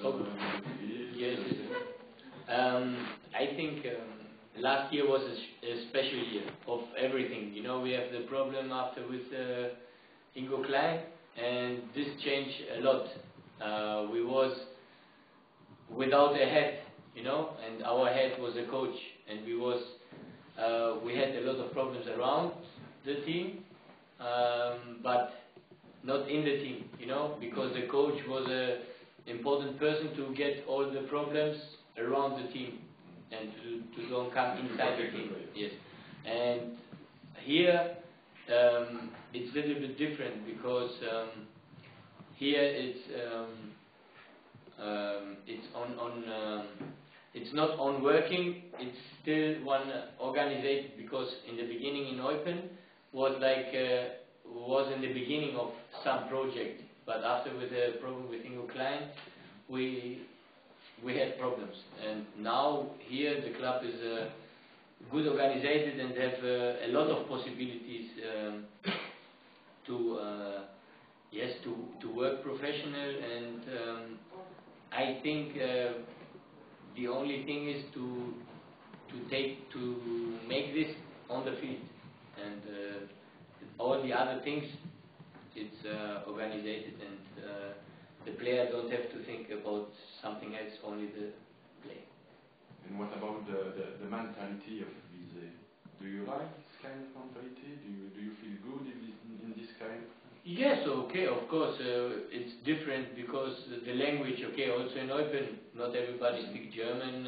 Oh, yes. I think last year was a special year of everything. You know, we have the problem after with Ingo Klein, and this changed a lot. We was without a head, you know, and our head was a coach, and we had a lot of problems around the team, but not in the team, you know, because the coach was a important person to get all the problems around the team and to don't come inside the team. Yes, and here it's a little bit different because here it's not on working. It's still one organization, because in the beginning in Eupen was like was in the beginning of some project, but after with the problem with Ingo Klein, we had problems, and now here the club is good organized and have a lot of possibilities to work professional, and I think the only thing is to make this on the field, and all the other things it's organized, and the player don't have to think about something else, only the play. And what about the mentality of Visé? Do you like this kind of mentality? Do you feel good in this kind? Yes, okay, of course. It's different because the language, okay, also in Eupen, not everybody speaks German,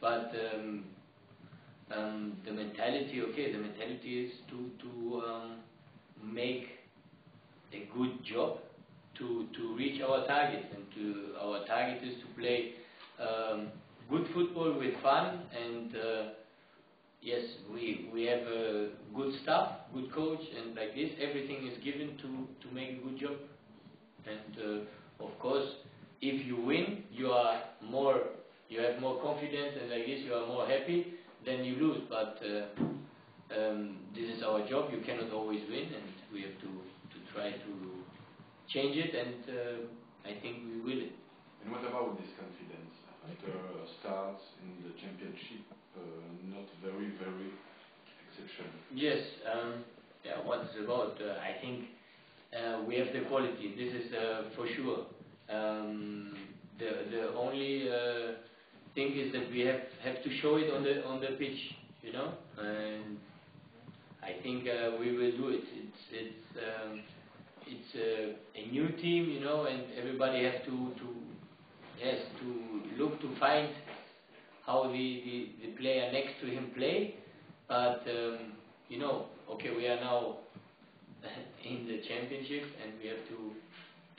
but the mentality, okay, the mentality is to make a good job, to reach our target, and our target is to play good football with fun, and yes, we have a good staff, good coach, and like this, everything is given to make a good job. And of course, if you win, you have more confidence, and like this, you are more happy than you lose. But this is our job. You cannot always win, and we have to try to change it, and I think we will. And what about this confidence after starts in the championship? Not very exceptional. Yes, yeah, what it's about, I think we have the quality, this is for sure. The only thing is that we have to show it on the pitch, you know, and I think we will do it. It's a new team, you know, and everybody has to look to find how the player next to him play, but you know, okay, we are now in the championship, and we have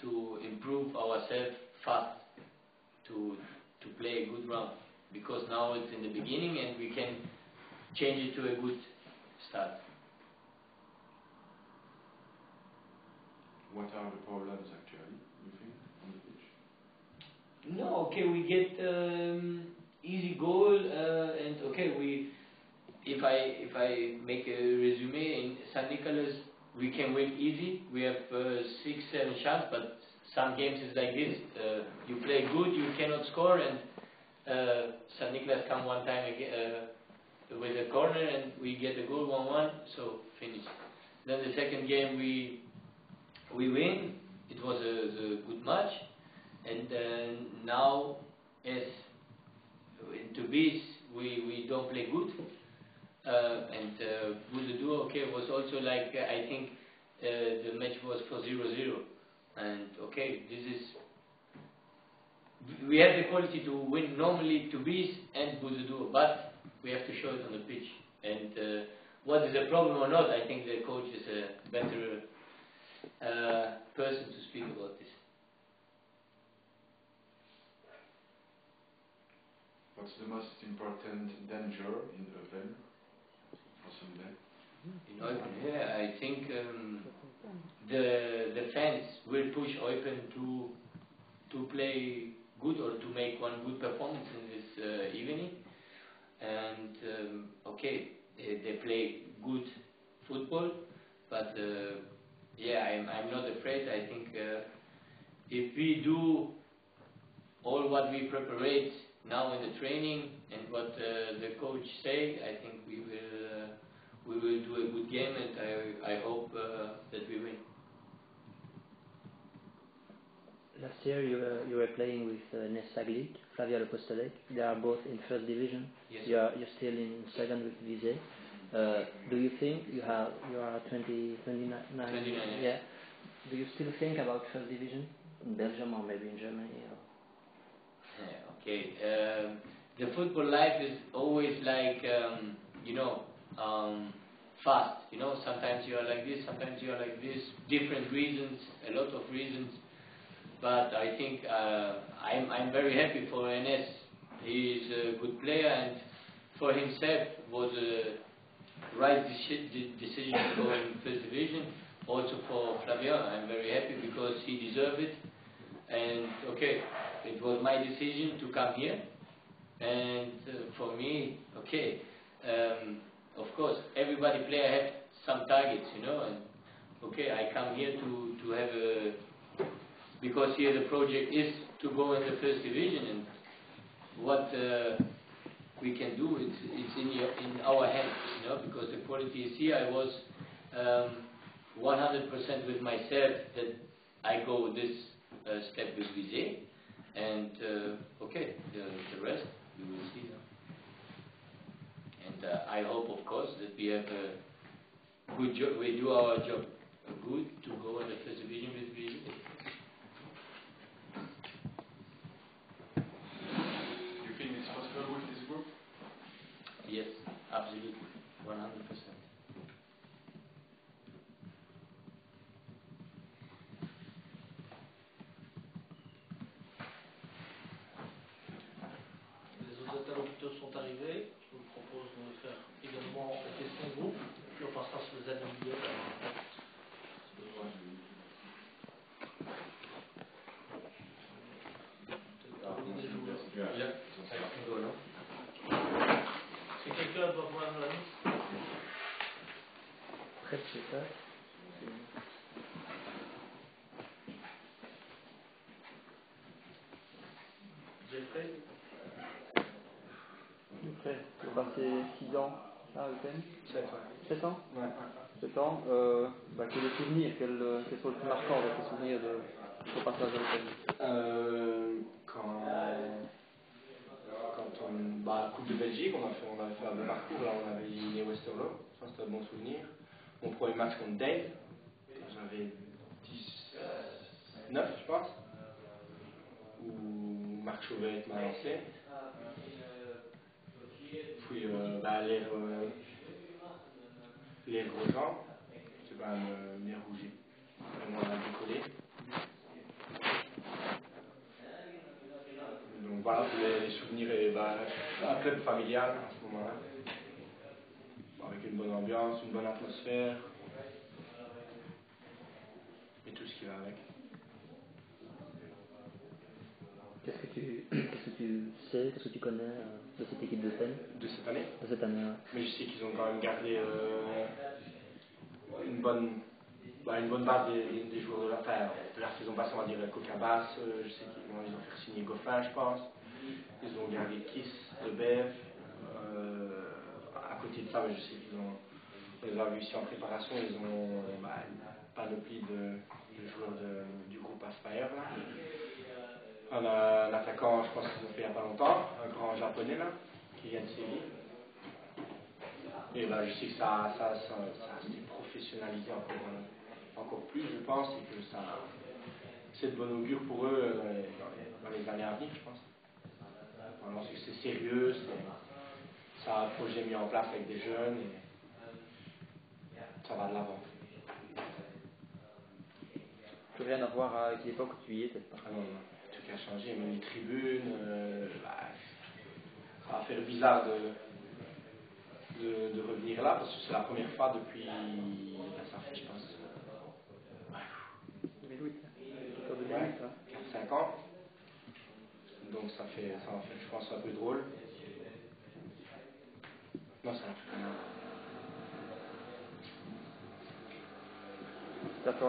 to improve ourselves fast to play a good round, because now it's in the beginning, and we can change it to a good start. What are the problems actually, you think, on the pitch? No, okay, we get easy goal, and okay, if I make a resume in St. Nicholas, we can win easy. We have 6-7 shots, but some games is like this. You play good, you cannot score, and St. Nicholas come one time again, with a corner, and we get a goal 1-1, so finish. Then the second game we win. It was a good match, and now as in Tubize we don't play good, and Bouzoudour, okay, was also like I think the match was for 0-0, and okay, we have the quality to win normally Tubize and Bouzoudour, but we have to show it on the pitch. And what is the problem or not, I think the coach is a better person to speak about this. What's the most important danger in Eupen for Sunday? In Eupen, yeah, I think the fans will push Eupen to play good, or to make one good performance in this evening. And okay, they play good football, but yeah, I'm not afraid. I think if we do all what we preparate now in the training and what the coach say, I think we will do a good game, and I hope that we win. Last year you were playing with Nessaglic, Flavia Apostolic. They are both in first division. Yes. You're still in second with Vizé. Do you think you are 29? 29, Yeah. Do you still think about first division in Belgium or maybe in Germany? Or? Yeah, okay. The football life is always like fast. Sometimes you are like this, sometimes you are like this. Different reasons, a lot of reasons. But I think I'm very happy for Enes. He is a good player, and for himself was a right decision to go in first division. Also for Flavien, I'm very happy because he deserved it. And okay, it was my decision to come here. And for me, okay, of course, everybody player have some targets, and okay, I come here to have a, because here the project is to go in the first division, and what we can do, it's in our hands, because the quality is here. I was 100% with myself that I go this step with Vizé, and okay, the rest we will see now. And I hope, of course, that we have a good job. We do our job good to go in the first division with Vizé. You think it's possible with this group? Yes, absolutely, 100%. Les autres interlocuteurs sont arrivés. Je vous propose de faire également la question de groupe, et puis on passera sur les individuels. Si quelqu'un doit voir la liste. Après, c'est ça. Jeffrey. Après, tu as passé 6 ans à Eupen. 7 ans. Ouais. 7 ans. Quels souvenirs, quels sont les plus marquants de tes souvenirs de ton passage à Eupen? Quand on, Coupe de Belgique, on avait fait un bon parcours, là on avait éliminé Westerlo, ça c'était un bon souvenir. Mon premier match contre Dave, j'avais 19 je pense, où Marc Chauvet m'a lancé. Puis les Grosjean, c'est quand même bien rougi, on a décollé. Donc voilà, les souvenirs, un club familial à ce moment-là, avec une bonne ambiance, une bonne atmosphère, et tout ce qui va avec. Qu'est-ce que tu sais, qu'est-ce que tu connais de cette équipe de Pen? De cette année? De cette année, ouais. Mais je sais qu'ils ont quand même gardé une bonne base des joueurs de la saison passée, on va dire Cocabas, je sais qu'ils ont fait signer Goffin, je pense. Ils ont gardé Kiss, De Bev. À côté de ça, je sais on les a vus ici en préparation, ils ont une panoplie de joueurs du groupe Aspire. On a un attaquant, je pense qu'ils ont fait il n'y a pas longtemps, un grand japonais là, qui vient de Séville. Et je sais que ça s'est professionnalisé encore plus, je pense, et que c'est de bon augure pour eux dans les années à venir, je pense. Vraiment, c'est sérieux, ça a un projet mis en place avec des jeunes, et ça va de l'avant. Plus rien à voir avec l'époque où tu y étais. Ah non, tout a changé, même les tribunes, ça va faire bizarre de revenir là, parce que c'est la première fois depuis, ça fait je pense 2008. 4-5 ans. Donc ça va faire, je pense, un peu drôle. Non, ça va faire Tu as fait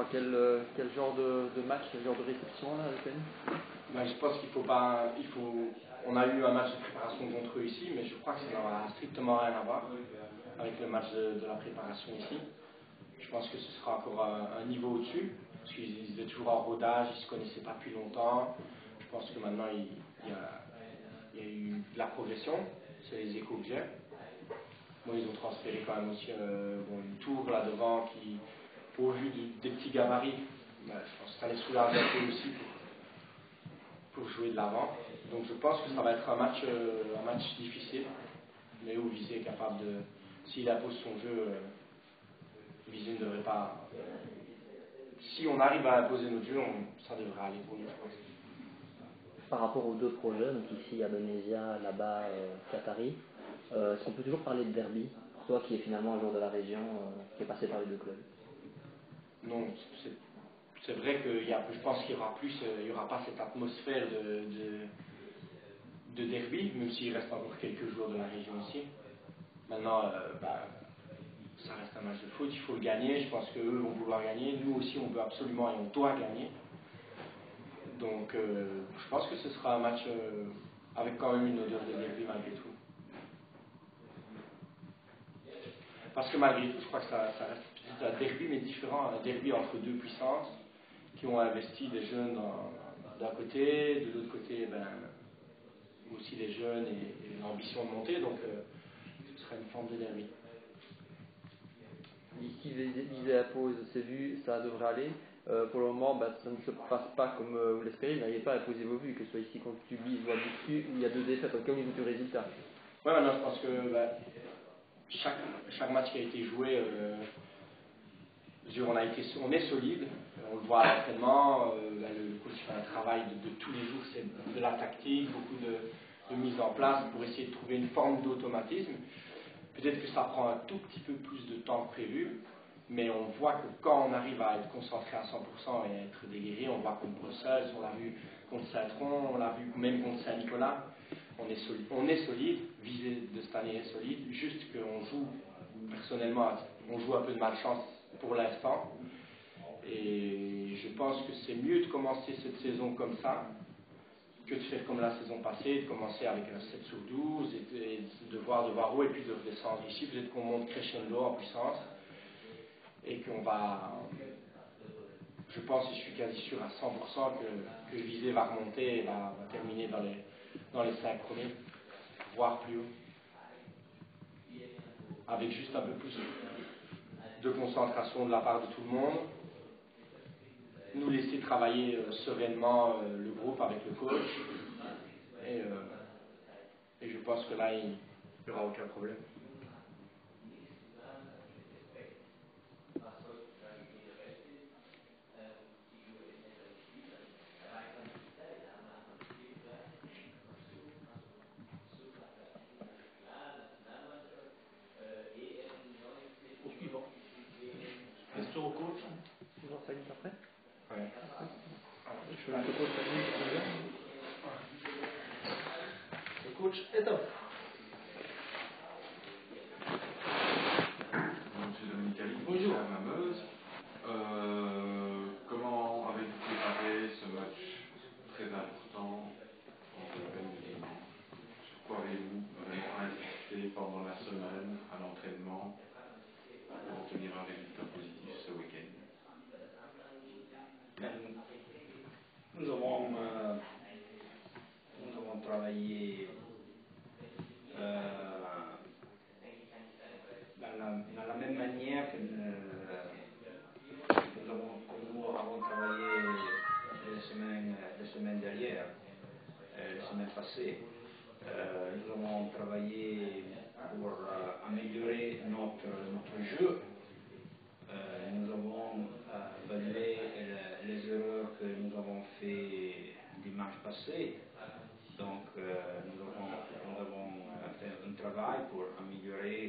quel genre de match, quel genre de réception là, Eupen? Ben, je pense qu'il faut pas. On a eu un match de préparation contre eux ici, mais je crois que ça n'aura strictement rien à voir avec le match de la préparation ici. Je pense que ce sera encore un niveau au-dessus, parce qu'ils étaient toujours en rodage, ils ne se connaissaient pas depuis longtemps. Je pense que maintenant il y a eu de la progression, c'est les échos que j'ai. Bon, ils ont transféré quand même aussi une tour là devant qui, au vu des petits gabarits, ben, je pense que ça les soulage un peu aussi pour jouer de l'avant. Donc je pense que ça va être un match difficile, mais où Visé est capable de, s'il impose son jeu, Visé ne devrait pas. Si on arrive à imposer notre jeu, ça devrait aller pour nous, je pense. Par rapport aux deux projets, donc ici Indonésia, là-bas Qatari, est-ce qu'on peut toujours parler de derby, pour toi qui est finalement un joueur de la région, qui est passé par les deux clubs? Non, c'est vrai que je pense qu'il y aura plus, il n'y aura pas cette atmosphère de derby, même s'il reste encore quelques joueurs de la région ici. Maintenant, ça reste un match de foot, il faut le gagner. Je pense qu'eux vont vouloir gagner. Nous aussi, on veut absolument et on doit gagner. Donc, je pense que ce sera un match avec quand même une odeur de derby malgré tout. Parce que malgré tout, je crois que ça reste un derby, mais différent. Un derby entre deux puissances qui ont investi des jeunes d'un côté, de l'autre côté, aussi des jeunes et l'ambition de monter. Donc, ce serait une forme de derby. Ici, Visé impose ses vues, ça devrait aller. Pour le moment, ça ne se passe pas comme vous l'espérez. Vous n'arrivez pas à imposer vos vues, que ce soit ici contre Tubis ou à Biscu, où il y a 2 défaites. Au niveau du résultat. Oui, maintenant, je pense que chaque match qui a été joué, on est solide. On le voit à l'entraînement. Le coach fait un travail de tous les jours, c'est de la tactique, beaucoup de mise en place pour essayer de trouver une forme d'automatisme. Peut-être que ça prend un tout petit peu plus de temps que prévu, mais on voit que quand on arrive à être concentré à 100% et à être déguerri, on voit contre Bruxelles, on l'a vu contre Saint-Tron, on l'a vu même contre Saint-Nicolas, on est solide, Visé de cette année est solide, juste qu'on joue, personnellement, on joue un peu de malchance pour l'instant, et je pense que c'est mieux de commencer cette saison comme ça, que de faire comme la saison passée, de commencer avec un 7 sur 12 et de voir où et puis de redescendre ici. Peut-être qu'on monte crescendo en puissance et qu'on va, je pense, et je suis quasi sûr à 100% que Visé va remonter et va terminer dans les 5 premiers, voire plus haut. Avec juste un peu plus de concentration de la part de tout le monde. Nous laisser travailler sereinement le groupe avec le coach et je pense que là il n'y aura aucun problème. Au suivant. Question au coach. Toujours 5 minutes après. Ouais. Je fais le coach 5 minutes. Le coach est à vous. Monsieur Dominicali, Bonjour. à la Meuse. Comment avez-vous préparé ce match très important contre la peine du dimanche? Sur quoi avez-vous vraiment insisté pendant la semaine à l'entraînement pour obtenir un résultat positif ce week-end? Nous avons travaillé dans la même manière que nous avons travaillé les semaines dernières, les semaines passées. Nous avons travaillé pour améliorer notre jeu. Nous avons évalué les erreurs que nous avons fait dimanche passé. Donc, nous avons fait un travail pour améliorer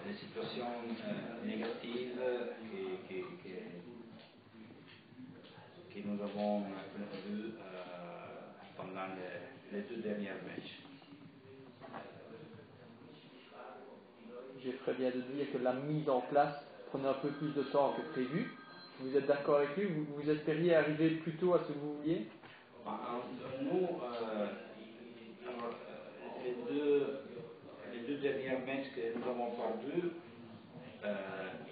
les situations négatives que nous avons vues pendant les 2 derniers matchs. J'ai très bien de dire que la mise en place prenait un peu plus de temps que prévu. Vous êtes d'accord avec lui? Vous espériez arriver plus tôt à ce que vous vouliez? Nous, alors, les deux derniers matchs que nous avons perdus,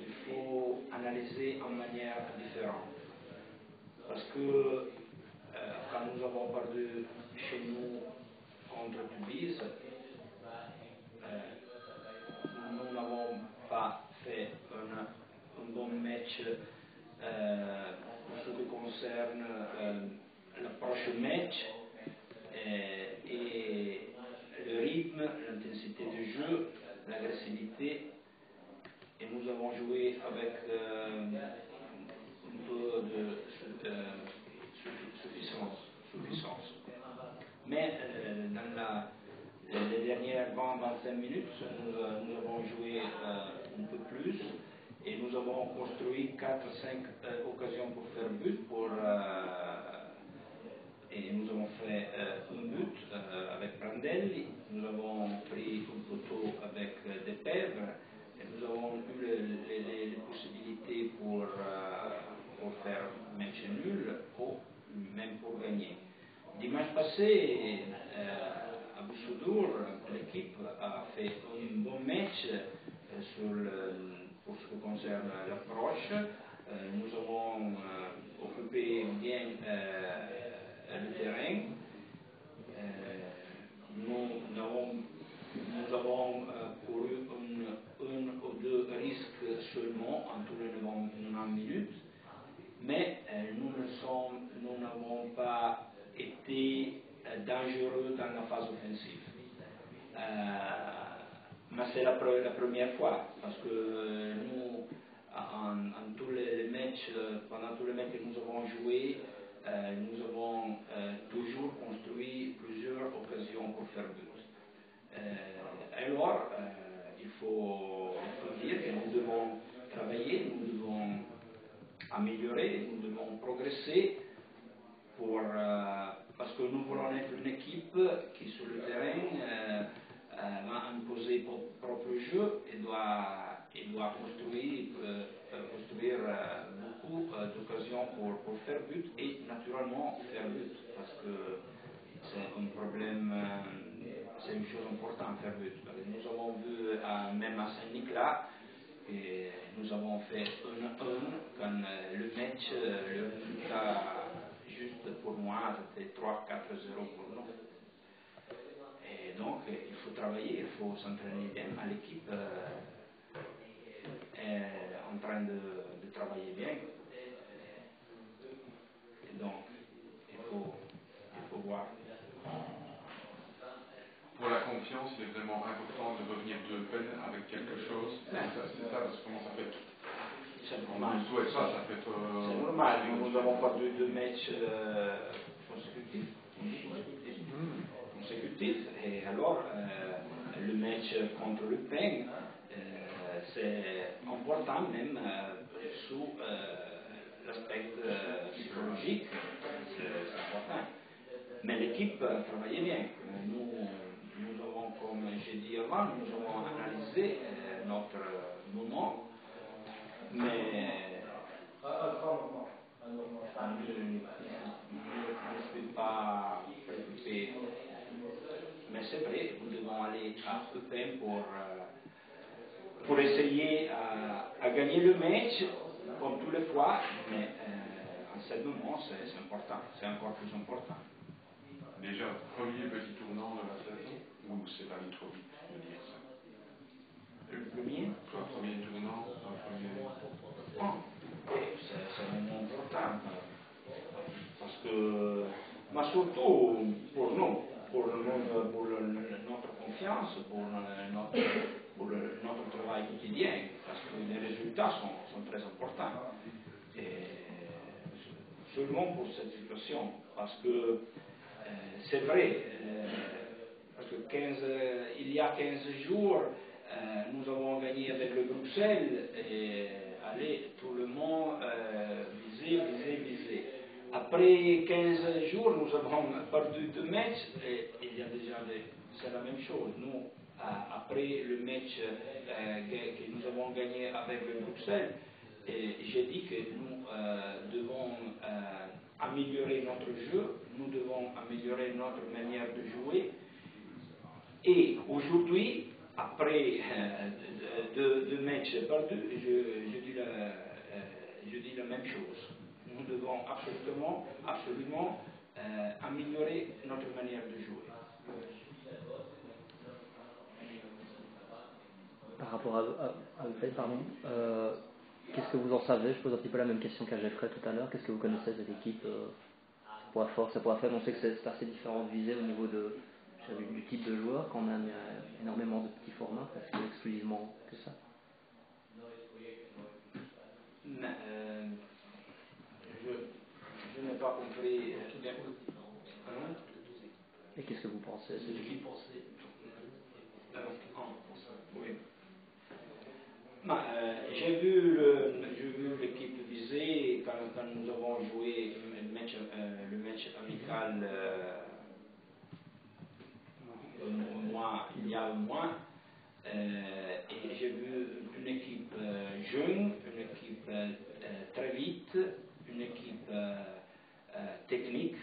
il faut analyser en manière différente. Parce que quand nous avons perdu chez nous contre Tubize, nous n'avons pas fait un bon match pour ce qui concerne l'approche match et le rythme, l'intensité du jeu, l'agressivité. Et nous avons joué avec un peu de suffisance. Mais dans les dernières 20-25 minutes, nous avons joué un peu plus et nous avons construit 4-5 occasions pour faire but. Et nous avons fait un but avec Prandelli, nous avons pris un poteau avec Depèvre et nous avons eu les possibilités pour faire match nul ou même pour gagner. Dimanche passé, à Boussodour, l'équipe a fait un bon match pour ce qui concerne l'approche. Nous avons occupé bien le terrain. Nous avons couru un ou deux risques seulement en tous les 90 minutes, mais nous n'avons pas été dangereux dans la phase offensive. Mais c'est la première fois, parce que nous, en tous les matchs, pendant tous les matchs que nous avons joués, nous avons toujours construit plusieurs occasions pour faire but. Alors, il faut dire que nous devons travailler, nous devons améliorer, nous devons progresser parce que nous voulons être une équipe qui sur le terrain va imposer propre jeu et doit construire beaucoup d'occasions pour faire but et naturellement faire but parce que c'est un problème, c'est une chose importante faire but. Nous avons vu même à Saint-Nicolas et nous avons fait 1-1 quand le match, le résultat juste pour moi c'était 3-4-0 pour nous. Et donc il faut travailler, il faut s'entraîner bien. L'équipe est en train de travailler bien. Et donc il faut voir. Pour la confiance, il est vraiment important de revenir de peine avec quelque chose. C'est ça, parce que comment ça fait? C'est normal. C'est normal. Nous avons perdu 2 matchs consécutifs. Et alors, le match contre le Pen, c'est important même sous l'aspect psychologique. C'est important. Mais l'équipe travaillait bien. Nous avons, comme j'ai dit avant, nous avons analysé notre moment, mais je ne suis pas préoccupé. Mais c'est vrai, nous devons aller à Eupen pour essayer à gagner le match, comme tous les fois, mais en ce moment, c'est important, c'est encore plus important. Déjà, premier petit tournant de la saison, ou c'est allé trop vite de dire ça? Le premier tournant, c'est un moment important. Parce que, mais surtout pour nous, pour notre confiance, pour notre travail quotidien, parce que les résultats sont très importants. Et seulement pour cette situation, parce que c'est vrai, parce que il y a 15 jours, nous avons gagné avec le Bruxelles et allez, tout le monde visait. Après 15 jours, nous avons perdu 2 matchs et il y a déjà c'est la même chose. Nous, après le match que nous avons gagné avec le Bruxelles, Et j'ai dit que nous devons améliorer notre jeu, nous devons améliorer notre manière de jouer. Et aujourd'hui, après deux matchs perdus, je dis la même chose. Nous devons absolument améliorer notre manière de jouer. Par rapport à Open, pardon, qu'est-ce que vous en savez? Je pose un petit peu la même question qu'à Jeffrey tout à l'heure. Qu'est-ce que vous connaissez de cette équipe? Ses points forts, ses points faibles? On sait que c'est assez différent de viser au niveau du type de joueur, qu'on a énormément de petits formats, parce que exclusivement que ça. Je n'ai pas compris. Et qu'est-ce que vous pensez? Oui. J'ai vu l'équipe visée quand nous avons joué le match amical il y a un mois. Et j'ai vu une équipe jeune, une équipe très vite, une équipe technique,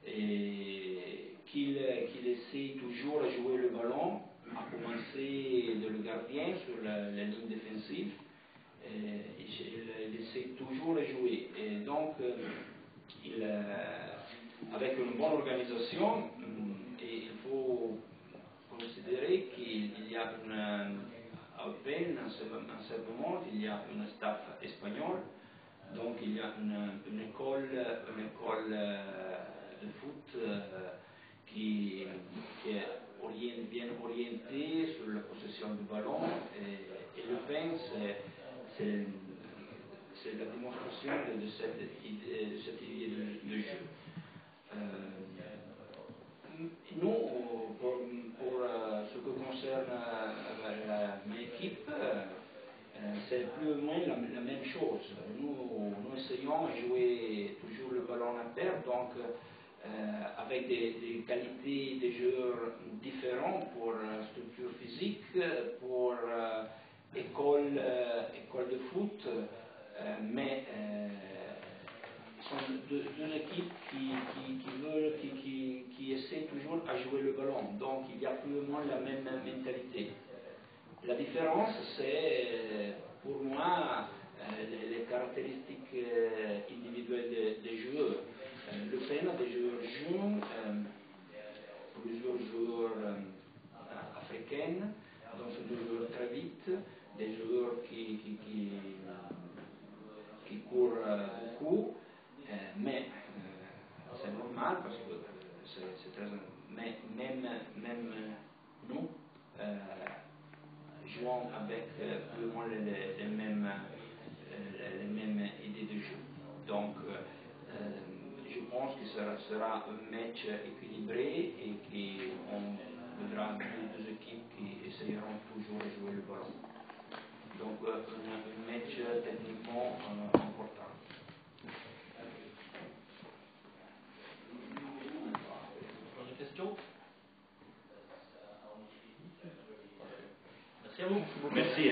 et qu'il essaie toujours de jouer le ballon, à commencer de le gardien sur la ligne défensive. Il essaie toujours de jouer. Et donc, avec une bonne organisation, il faut considérer qu'il y a à Open, en ce moment, il y a un staff espagnol, donc il y a une école de foot qui est bien orientée sur la possession du ballon, et l'Open, c'est la démonstration de cette idée de jeu. Nous, pour ce que concerne mon équipe, c'est plus ou moins la même chose. Nous essayons de jouer toujours le ballon à terre, donc avec des qualités de joueurs différents pour structure physique, pour école de foot, mais sont deux équipes qui essaient toujours à jouer le ballon. Donc il y a plus ou moins la même mentalité. La différence, c'est pour moi les caractéristiques individuelles des joueurs. Le Pen a des joueurs jeunes, plusieurs joueurs africains, donc ce sont des joueurs très vite, des joueurs qui courent beaucoup. Mais c'est normal parce que c'est très. Mais même nous jouons avec plus ou moins les mêmes idées de jeu. Donc je pense que ce sera un match équilibré et qu'on verra deux équipes qui essayeront toujours de jouer le ballon. Donc un match techniquement important. Merci à vous. Merci.